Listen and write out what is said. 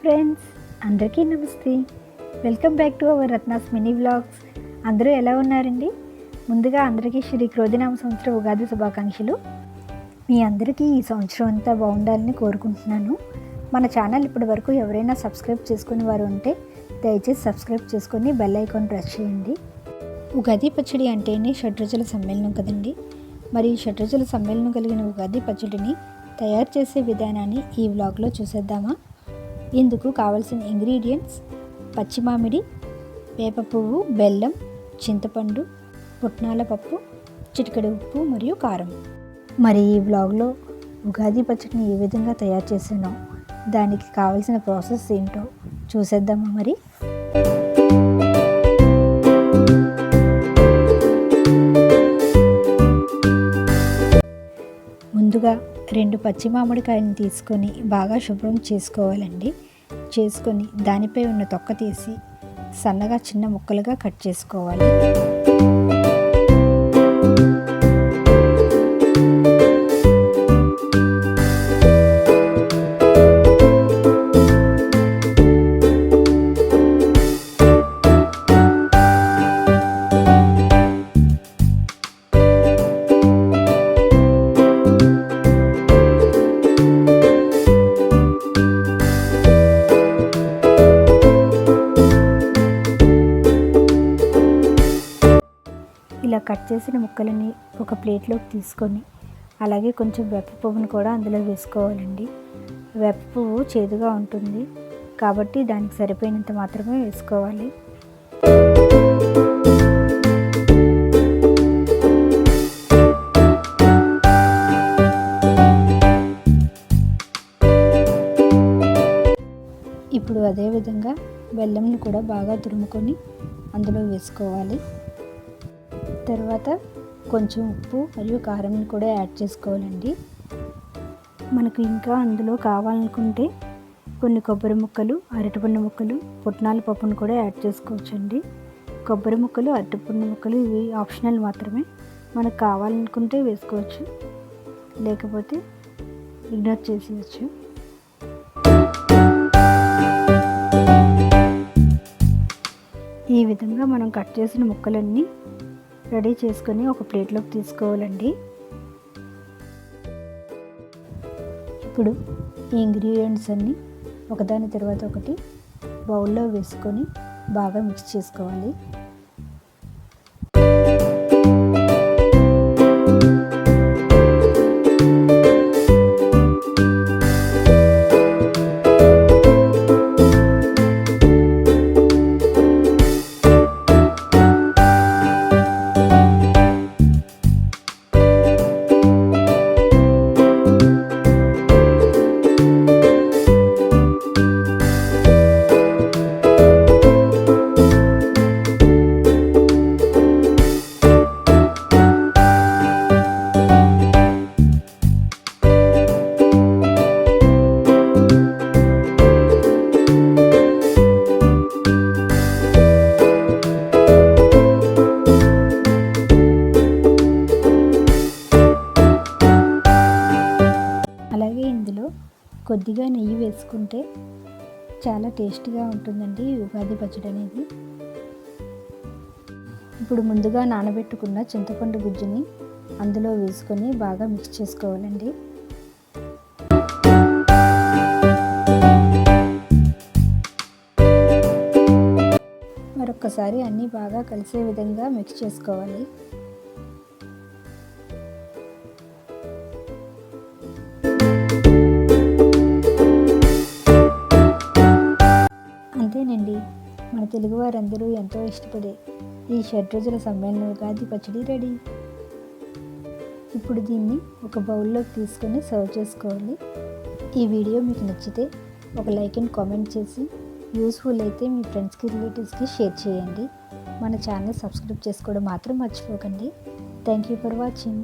Friends, అందరికీ నమస్తే. Welcome back to our Ratna's mini vlogs. అందరూ ఎలా ఉన్నారండి? ముందుగా అందరికీ శ్రీ క్రోధినామ సంవత్సర ఉగాది శుభాకాంక్షలు. మీ అందరికీ ఈ సంవత్సరం అంతా బాగుండాలని కోరుకుంటున్నాను. మన ఛానల్ ఇప్పటి వరకు ఎవరైనా సబ్స్క్రైబ్ చేసుకుని వారు ఉంటే దయచేసి సబ్స్క్రైబ్ చేసుకొని బెల్ ఐకాన్ ప్రెస్ చేయండి. ఉగాది పచ్చడి అంటేనే షడ్రుచుల సమ్మేళనం కదండి. మరి షడ్రుచుల సమ్మేళనం కలిగిన ఉగాది పచ్చడిని తయారు చేసే విధానాన్ని ఈ వ్లాగ్లో చూసేద్దామా? ఇందుకు కావాల్సిన ఇంగ్రీడియంట్స్: పచ్చి మామిడి, వేప పువ్వు, బెల్లం, చింతపండు, పుట్నాల పప్పు, చిటికెడు ఉప్పు మరియు కారం. మరి ఈ వ్లాగ్లో ఉగాది పచ్చడిని ఏ విధంగా తయారు చేసానో, దానికి కావాల్సిన ప్రాసెస్ ఏంటో చూసేద్దామా మరి? ముందుగా 2 పచ్చి మామిడికాయలను తీసుకొని బాగా శుభ్రం చేసుకోవాలండి. చేసుకొని దానిపై ఉన్న తొక్క తీసి సన్నగా చిన్న ముక్కలుగా కట్ చేసుకోవాలి. ఇలా కట్ చేసిన ముక్కలని ఒక ప్లేట్లోకి తీసుకొని అలాగే కొంచెం వేప పువ్వును కూడా అందులో వేసుకోవాలండి. వేప పువ్వు చేదుగా ఉంటుంది కాబట్టి దానికి సరిపోయినంత మాత్రమే వేసుకోవాలి. ఇప్పుడు అదేవిధంగా బెల్లంని కూడా బాగా తురుముకొని అందులో వేసుకోవాలి. తర్వాత కొంచెం ఉప్పు మరియు కారంని కూడా యాడ్ చేసుకోవాలండి. మనకు ఇంకా అందులో కావాలనుకుంటే కొన్ని కొబ్బరి ముక్కలు, అరటిపండు ముక్కలు, పుట్నాల పప్పును కూడా యాడ్ చేసుకోవచ్చండి. కొబ్బరి ముక్కలు, అరటిపండు ముక్కలు ఇవి ఆప్షనల్ మాత్రమే. మనకు కావాలనుకుంటే వేసుకోవచ్చు, లేకపోతే ఇగ్నోర్ చేసేయచ్చు. ఈ విధంగా మనం కట్ చేసిన ముక్కలన్నీ రెడీ చేసుకొని ఒక ప్లేట్లోకి తీసుకోవాలండి. ఇప్పుడు ఈ ఇంగ్రీడియంట్స్ అన్నీ ఒకదాని తర్వాత ఒకటి బౌల్లో వేసుకొని బాగా మిక్స్ చేసుకోవాలి. అలాగే ఇందులో కొద్దిగా నెయ్యి వేసుకుంటే చాలా టేస్టీగా ఉంటుందండి ఉగాది పచ్చడి అనేది. ఇప్పుడు ముందుగా నానబెట్టుకున్న చింతపండు గుజ్జుని అందులో వేసుకొని బాగా మిక్స్ చేసుకోవాలండి. మరొక్కసారి అన్నీ బాగా కలిసే విధంగా మిక్స్ చేసుకోవాలి. అంతేనండి, మన తెలుగువారందరూ ఎంతో ఇష్టపడే ఈ షడ్రుచుల సమ్మేళన ఉగాది పచ్చడి రెడీ. ఇప్పుడు దీన్ని ఒక బౌల్లోకి తీసుకొని సర్వ్ చేసుకోవాలి. ఈ వీడియో మీకు నచ్చితే ఒక లైక్ అండ్ కామెంట్ చేసి, యూస్ఫుల్ అయితే మీ ఫ్రెండ్స్కి, రిలేటివ్స్కి షేర్ చేయండి. మన ఛానల్ సబ్స్క్రైబ్ చేసుకోవడం మాత్రం మర్చిపోకండి. Thank you for watching.